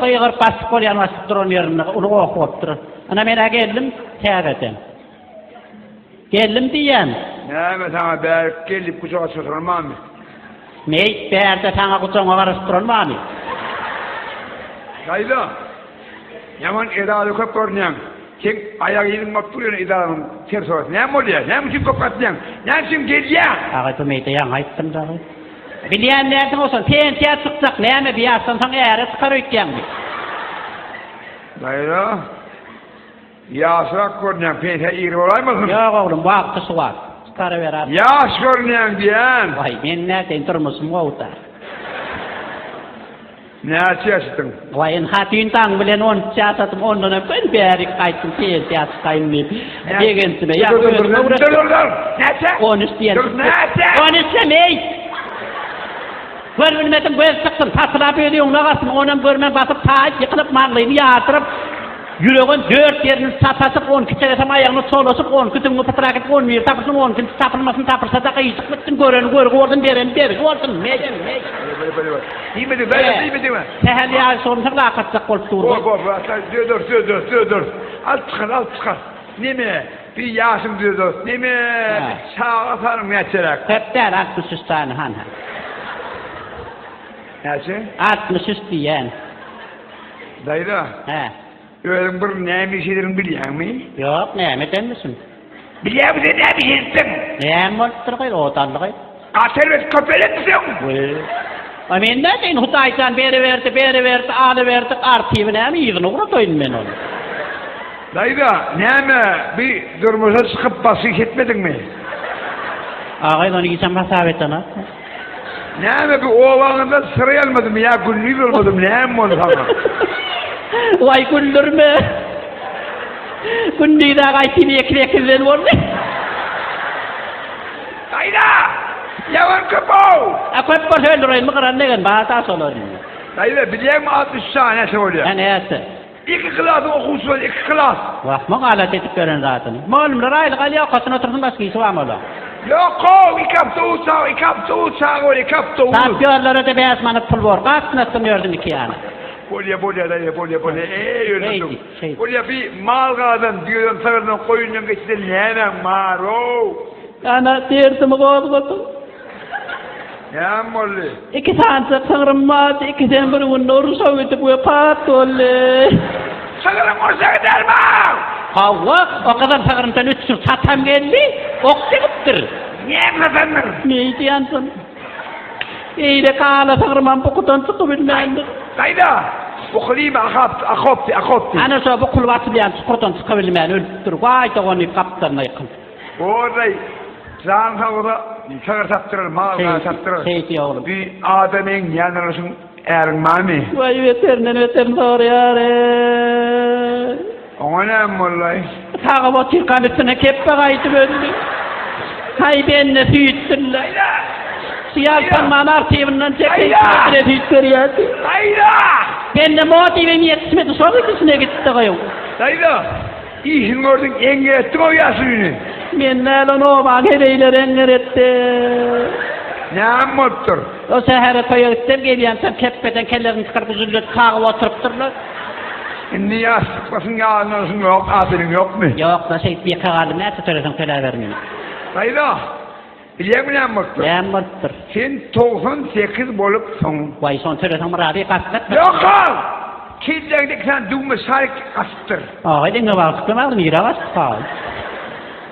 kıyır basıp koyan basıp duran yerine onu okup durur. Ana mena geldim teyareten. Geldim diyen. Ne sana berk gelip kucağa çıkarmam mı? Ney berde sana kucağına karıştırılmam mı? Kayda. Yaman edalı köp görünüyen. Sen ayak yerin bak duruyorsun edalının ters orası. Ne mi oluyor? Ne mi için kopatlayan? Ne için geliyor? Ağay bu meyde yan ayıttım da. Bileyen nereden olsun? Pensiye çıkacak. Ne mi bir yaştan sana eğer çıkarıyken mi? Kayda. Yaşrak görünüyen pensiye iri olaymasın? Yok oğlum vaktısı var. Çıkarıver abi. Yaş görünüyen diyen. Vay ben nereden durmuşum o da. Ne açıyorsun? Vay en hatıyından bilen on çatadım ondan ben beri kayıttım pensiye çıkayım deyip. Degensime ya. Dur. Ne? On isteyen. Dur ne? On istemey. Görmedim böyle çıktım. Tasla böyle ağasın. Onun görmen basıp taç yıkılıp mağlayını yatırıp yüreğin dört yerini sapasıp 10 kişiletem ayağını solasıp 10 kütümü pıtırak edip 10 bir tapırsın 10 gün tapırmasın tapırsa da kayışık bitsin göreni gördün beri gördün meyden. İyi mi diyor? Tehel ya sonunda akatacak olup durdu. Dur. Al çıkar. Ne mi? Bir yaşım diyor. Ne mi? Sağ atarım geçerek. Hep der 63 tane han. Neyse? 63 diyen. Dayıda. He. Öğren bir neymiş şeylerin biliyor musun? Yok neyden misin? Biliyor musun ne bilirsin? Neyem oldu koy otanlı koy. Atervet köpelet misin? Amin ne deyin hutaysan beri verdi alı verdi artıyı ne mi yığını uğratoyun ben onu. Dayıda ne mi? Bir durmuşa çıkıp basık etmedin mi? Ağay onu gitsem hasabet ona. Ne mi bir oğlanında sıraya almadım ya günlüğü olmadım ne mi onu sana? Vay güldürme. Gündüğü de gaysini ekleyen var mı? Dayıda! Yavan köpüğü! Köp var öldüreyim mi kıran ne gen bana tas olur. Dayıda biliyor musun 60 tane ne oluyor? Neyse. 2 klasın okusu var 2 klas. Vah mı galet edip gören zaten. Malumlar aylık aliye katına otursun başkayısı var mı ola? Yok o 2 hafta uçağı 2 hafta uçağı 2 hafta uçağı. Sapyorlara da beyaz manıp pul var. Kaçına sınıyordun iki yana. Bolya dayı bolya. Yürüdüm. Bolya bir mal kadın diyorum sağırdan koyundan geçti ne hemen var o. Ana dersimi kozgotun. Ya molli. 2 tane sığırım var. 2 tane bir bunları soğutup bu pat olle. Sağırım olsa gider mi? Havva o kadar sağırımdan 3 yıl satam geldi. Okçılıktır. Niye kazanır? Ne diyorsun? İyi de kağla sağırman bu kutan çıkı bilmeyendir. Dayıda. Bu klima akopti. Ana so bu kul vatlayan kutan çıkı bilmeyen öldür. Vay da onu kaptanına yakın. Oradayı. Can havada sağır saptırır, mal saptırır. Şey oğlum. Bir adamın yanarısın ermami. Vay veterin zor yare. Ona ne mollay? Tağı batır kanıtına keppe kaydı öldü. Hay benne süyüttünler. Siyasal manar tevinden çekeyim. Dayıda! Benne motivim yetişmedi. Sonra ikisine gitti koyum. Dayıda! İşin gördün enge ettin o yasını. Men nalon o bak hedeyler enger etti. Ne amottur? O sehere koya gittim geliyansam keppeden kellerini çıkarıp züllet kağı oturupturlar. Şimdi yastıklasın yağınlasın yok, aferin yok mu? Yok da şey bir kağıdım neyse söylesem söyler vermeyeyim. Dayıda! Biliyor musun ne amottur? Ne amottur? Sen 98 bolup son. Vay son söylesem rabi kastet. Yok al! Killerdik sen düğme sarık astır. Ağay denge var kıkımadın yıra var kağıt.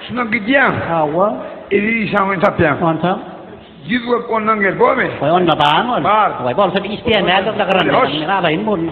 Şuna gideyim. Hava. Eli sanın tapyam. Ondan. Yüz vakit ondan gel, bu mu? Vay onna bağın ol. Var. Vay bolsa bir isteyen nerede de kıran. Ağayın bunu.